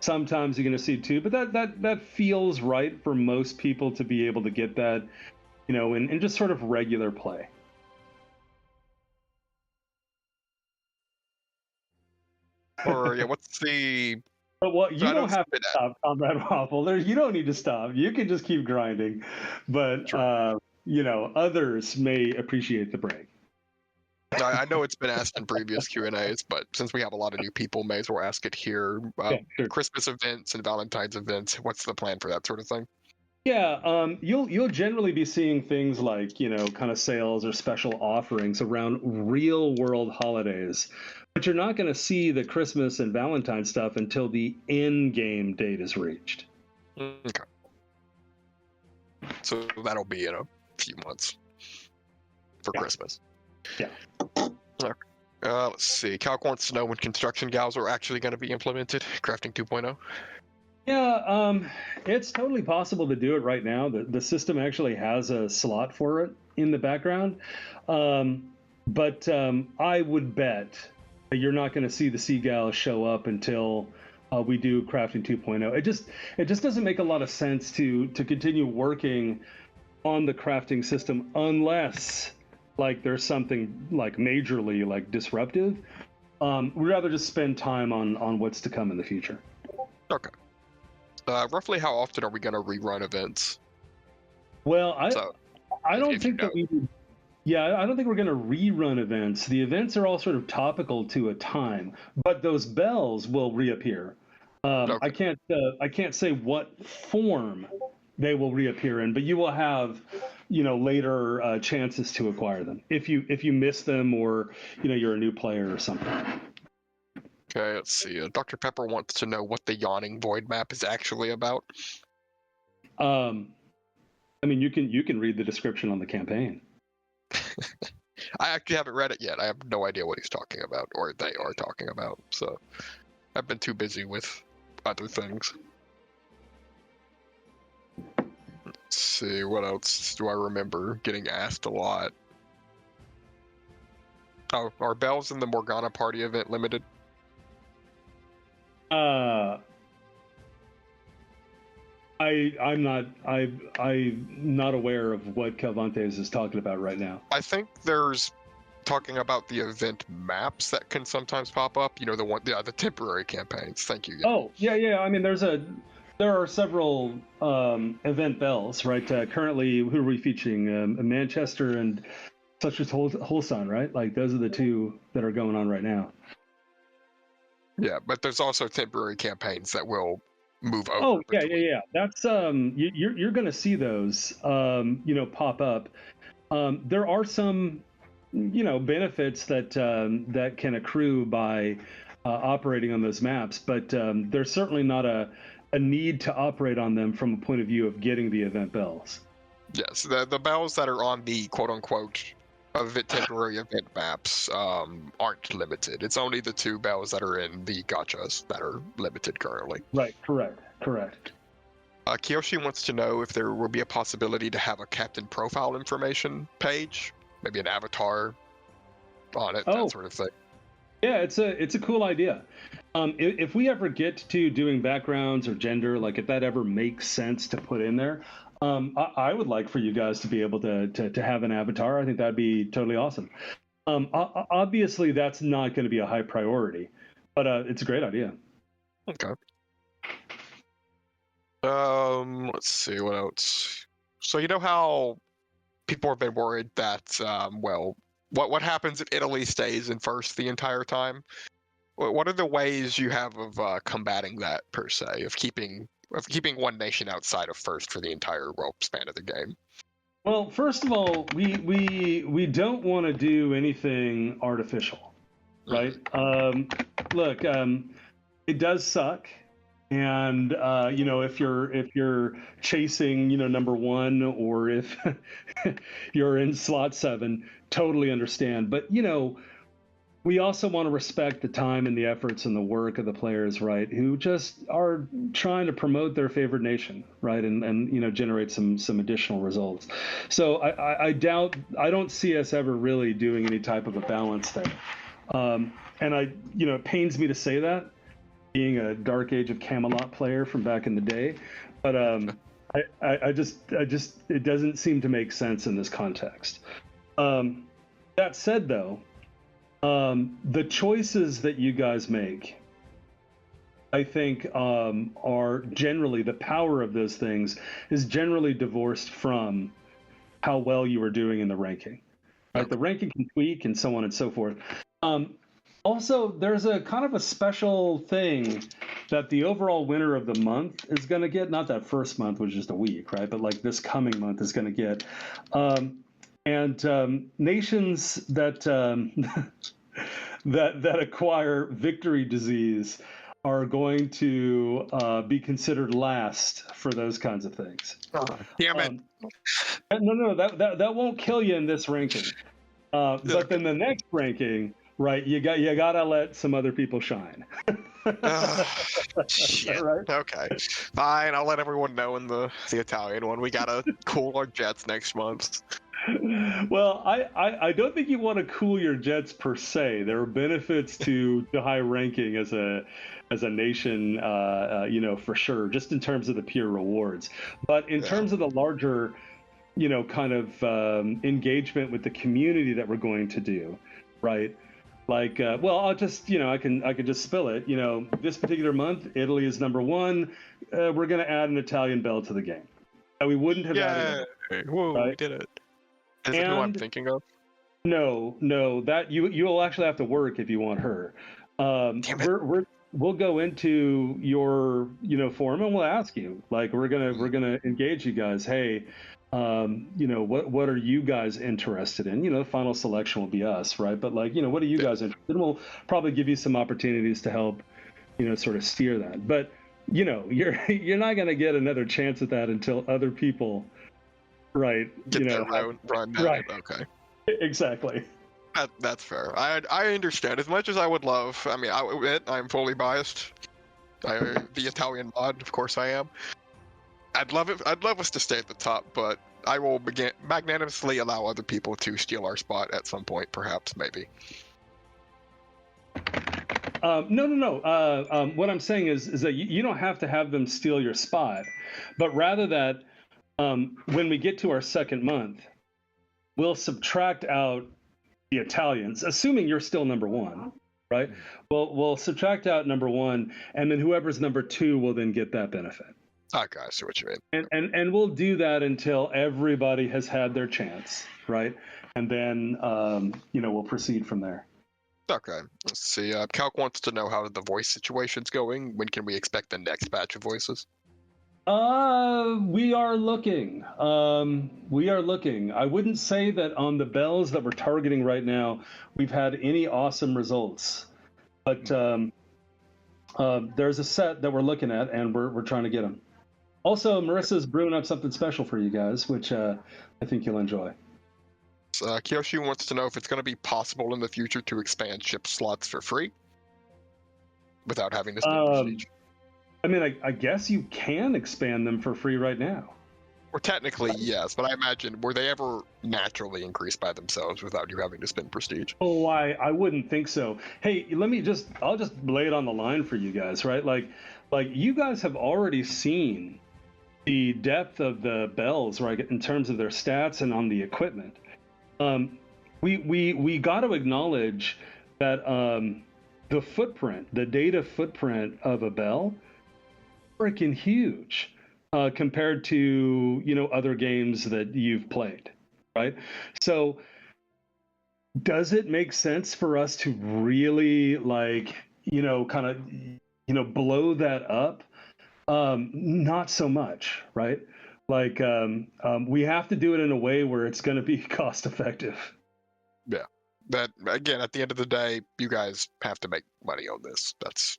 Sometimes you're going to see 2, but that feels right for most people to be able to get that, in just sort of regular play. Or what's the? But what you don't have to stop, Comrade Waffle. You don't need to stop. You can just keep grinding. But sure. Others may appreciate the break. I know it's been asked in previous Q&As, but since we have a lot of new people, may as well ask it here. Sure. Christmas events and Valentine's events, what's the plan for that sort of thing? Yeah, you'll generally be seeing things like, kind of sales or special offerings around real world holidays. But you're not going to see the Christmas and Valentine stuff until the in-game date is reached. Okay. So that'll be in a few months for Christmas. Yeah. Okay. Let's see. Calc wants to know when construction gals are actually going to be implemented. Crafting 2.0. Yeah, it's totally possible to do it right now. The system actually has a slot for it in the background. But I would bet that you're not going to see the seagull show up until we do crafting 2.0. It just doesn't make a lot of sense to continue working on the crafting system unless like there's something like majorly like disruptive. We'd rather just spend time on what's to come in the future. Okay. Roughly how often are we going to rerun events? Well, So, I don't if you think that we would. Yeah, I don't think we're going to rerun events. The events are all sort of topical to a time, but those bells will reappear. Okay. I can't say what form they will reappear in, but you will have, later chances to acquire them if you miss them or you're a new player or something. Okay, let's see. Dr. Pepper wants to know what the Yawning Void map is actually about. I mean, you can read the description on the campaign. I actually haven't read it yet. I have no idea what he's talking about, or they are talking about. So I've been too busy with other things. Let's see, what else do I remember getting asked a lot? Oh, are Bells in the Morgana Party event limited? I'm not aware of what Calvantes is talking about right now. I think there's talking about the event maps that can sometimes pop up. The temporary campaigns. Thank you. Oh, yeah. I mean, there are several event bells, right? Currently, who are we featuring? Manchester and such as Holstein, right? Like those are the two that are going on right now. Yeah, but there's also temporary campaigns that will move over. Oh, yeah. That's you're going to see those pop up. There are some benefits that can accrue by operating on those maps, but there's certainly not a need to operate on them from a point of view of getting the event bells. Yes, the bells that are on the quote-unquote temporary event maps aren't limited. It's only the 2 bells that are in the gachas that are limited currently. Right, correct. Kiyoshi wants to know if there will be a possibility to have a captain profile information page, maybe an avatar on it, that sort of thing. Yeah, it's a cool idea. If we ever get to doing backgrounds or gender, like if that ever makes sense to put in there, I would like for you guys to be able to have an avatar. I think that'd be totally awesome. Obviously, that's not going to be a high priority, but it's a great idea. Okay. Let's see what else. So you know how people have been worried that what happens if Italy stays in first the entire time? What are the ways you have of combating that, per se, of keeping one nation outside of first for the entire span of the game? Well, first of all, we don't want to do anything artificial, right? Look, it does suck, and if you're chasing number 1, or if you're in slot 7, totally understand. But we also want to respect the time and the efforts and the work of the players, right? Who just are trying to promote their favorite nation, right? And generate some additional results. So I don't see us ever really doing any type of a balance there. And it pains me to say that, being a Dark Age of Camelot player from back in the day, but I just it doesn't seem to make sense in this context. That said, though, the choices that you guys make, I think, are generally, the power of those things is generally divorced from how well you are doing in the ranking. Right? The ranking can tweak and so on and so forth. Also, there's a kind of a special thing that the overall winner of the month is going to get. Not that first month was just a week, right? But like this coming month is going to get. And nations that that acquire victory disease are going to be considered last for those kinds of things. Oh, damn it! No, that won't kill you in this ranking. But then the next ranking, right? You gotta let some other people shine. Shit. Right? Okay, fine. I'll let everyone know in the Italian one. We gotta cool our jets next month. Well, I don't think you want to cool your jets per se. There are benefits to high ranking as a nation, for sure, just in terms of the pure rewards. But in terms of the larger, kind of engagement with the community that we're going to do, right? Like, well, I'll just, I can just spill it. This particular month, Italy is number one. We're going to add an Italian Belle to the game. We wouldn't have added it. Whoa, right? we did it. Is it who I'm thinking of? No, that you'll actually have to work if you want her. Damn it. We'll go into your forum and we'll ask you, like, we're gonna engage you guys. Hey, what are you guys interested in? The final selection will be us, right? But like, what are you guys interested in? We'll probably give you some opportunities to help, sort of steer that. But you're not gonna get another chance at that until other people, right? Get their own run. Right. Okay. Exactly. That's fair. I understand. As much as I would love, I mean, I'm fully biased. The Italian mod, of course I am. I'd love us to stay at the top, but I will magnanimously allow other people to steal our spot at some point, perhaps, maybe. No. What I'm saying is that you don't have to have them steal your spot, but rather that when we get to our second month, we'll subtract out the Italians, assuming you're still number one, right? We'll subtract out number one, and then whoever's number two will then get that benefit. Okay, I see what you mean. And we'll do that until everybody has had their chance, right? And then we'll proceed from there. Okay, let's see. Calc wants to know how the voice situation's going. When can we expect the next batch of voices? We are looking. I wouldn't say that on the bells that we're targeting right now, we've had any awesome results. But there's a set that we're looking at, and we're trying to get them. Also, Marissa's brewing up something special for you guys, which I think you'll enjoy. Kiyoshi wants to know if it's going to be possible in the future to expand ship slots for free without having to spend prestige. I mean, I guess you can expand them for free right now. Or technically, yes, but I imagine, were they ever naturally increased by themselves without you having to spend prestige? Oh, I wouldn't think so. Hey, I'll just lay it on the line for you guys, right? Like you guys have already seen the depth of the bells, right, in terms of their stats and on the equipment. We got to acknowledge that the data footprint of a bell, freaking huge compared to other games that you've played, right? So does it make sense for us to really kind of blow that up? Not so much, right? We have to do it in a way where it's going to be cost effective. Yeah. That, again, at the end of the day, you guys have to make money on this. It's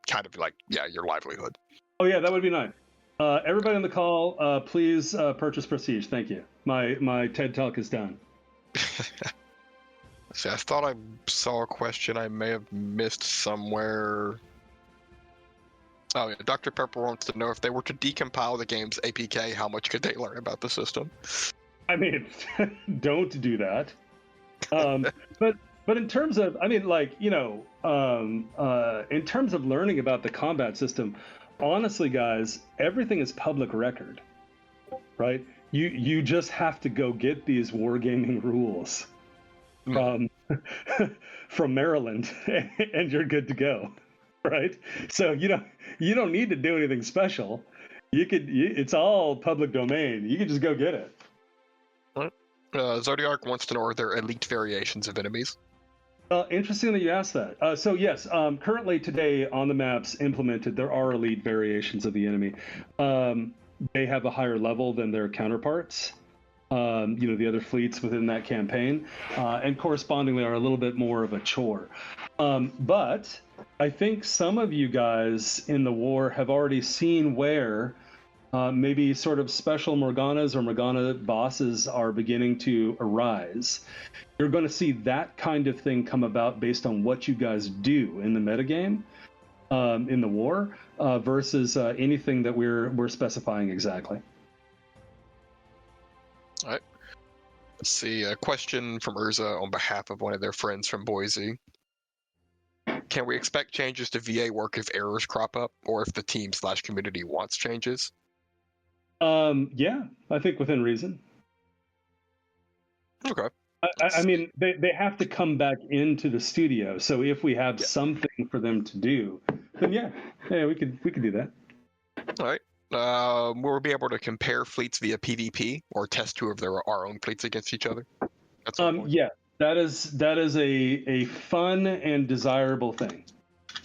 kind of like, your livelihood. Oh yeah, that would be nice. Everybody on the call, please purchase Prestige. Thank you. My TED Talk is done. See, I thought I saw a question I may have missed somewhere. Oh yeah, Dr. Pepper wants to know if they were to decompile the game's APK, how much could they learn about the system? I mean, don't do that. But in terms of, in terms of learning about the combat system, honestly, guys, everything is public record, right? You just have to go get these wargaming rules from Maryland, and you're good to go, right? So you don't need to do anything special. It's all public domain. You can just go get it. Zodiac wants to know, are there elite variations of enemies? Interesting that you asked that. So yes, currently today on the maps implemented, there are elite variations of the enemy. They have a higher level than their counterparts, the other fleets within that campaign, and correspondingly are a little bit more of a chore. But I think some of you guys in the war have already seen where maybe sort of special Morganas or Morgana bosses are beginning to arise. You're going to see that kind of thing come about based on what you guys do in the metagame, in the war, versus anything that we're specifying exactly. All right. Let's see. A question from Urza on behalf of one of their friends from Boise. Can we expect changes to VA work if errors crop up, or if the team/community wants changes? Yeah, I think within reason. Okay. I mean, they have to come back into the studio. So if we have something for them to do, then yeah, we could do that. All right. We'll be able to compare fleets via PvP or test two of our own fleets against each other. That's yeah, that is a fun and desirable thing.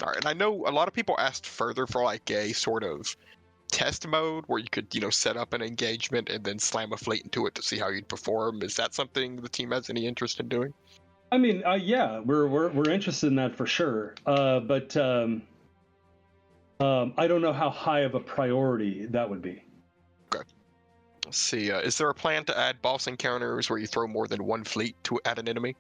All right, and I know a lot of people asked further for like a sort of test mode where you could, set up an engagement and then slam a fleet into it to see how you'd perform. Is that something the team has any interest in doing? I mean, yeah, we're interested in that for sure. But I don't know how high of a priority that would be. Okay. Let's see. Is there a plan to add boss encounters where you throw more than one fleet at an enemy?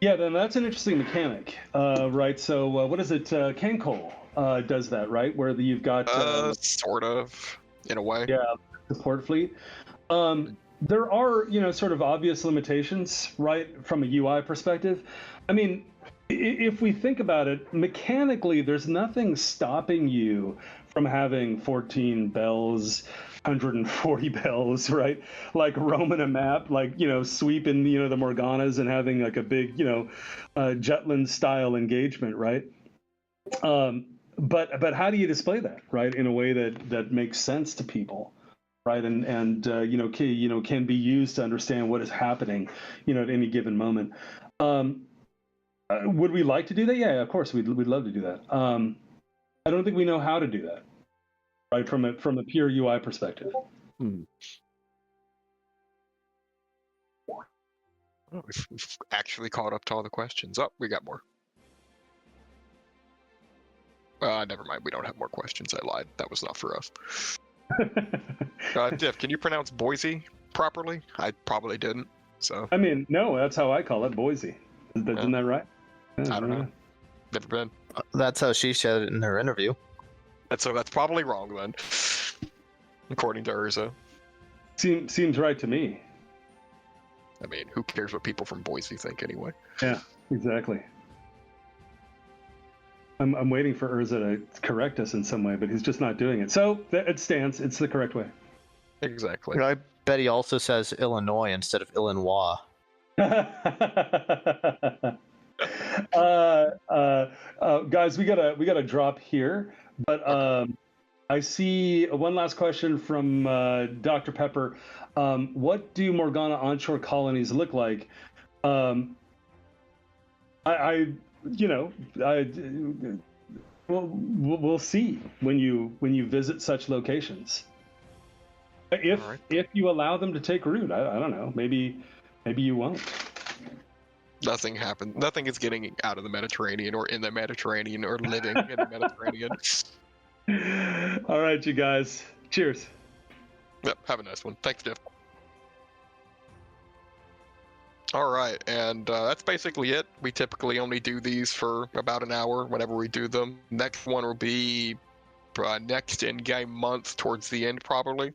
Yeah, then that's an interesting mechanic, right? So what is it? Cancol does that, right? Where you've got sort of, in a way. Yeah, support fleet. There are, sort of obvious limitations, right, from a UI perspective. I mean, if we think about it, mechanically, there's nothing stopping you from having 14 Bells, 140 Bells, right? Like roaming a map, like, sweeping, the Morganas and having like a big, Jutland style engagement, right? But how do you display that, right, in a way that makes sense to people, right, and can be used to understand what is happening, at any given moment. Would we like to do that? Yeah, of course, we'd love to do that. I don't think we know how to do that, right, from a pure UI perspective. We've actually caught up to all the questions. Oh, we got more. Never mind. We don't have more questions. I lied. That was not for us. Diff, can you pronounce Boise properly? I probably didn't. So. I mean, no, that's how I call it, Boise. Isn't that right? I don't know. Never been. That's how she said it in her interview. So that's probably wrong then, according to Urza. Seems right to me. I mean, who cares what people from Boise think anyway? Yeah, exactly. I'm waiting for Urza to correct us in some way, but he's just not doing it. So it stands. It's the correct way. Exactly. I bet he also says Illinois instead of Illinois. Guys, we gotta drop here. But I see one last question from Dr. Pepper. What do Morgana onshore colonies look like? We'll see when you visit such locations. If you allow them to take root, I don't know. Maybe you won't. Nothing happened. Nothing is getting out of the Mediterranean or in the Mediterranean or living in the Mediterranean. All right, you guys. Cheers. Yep. Have a nice one. Thanks, Diff. All right, and that's basically it. We typically only do these for about an hour whenever we do them. Next one will be next in-game month towards the end, probably.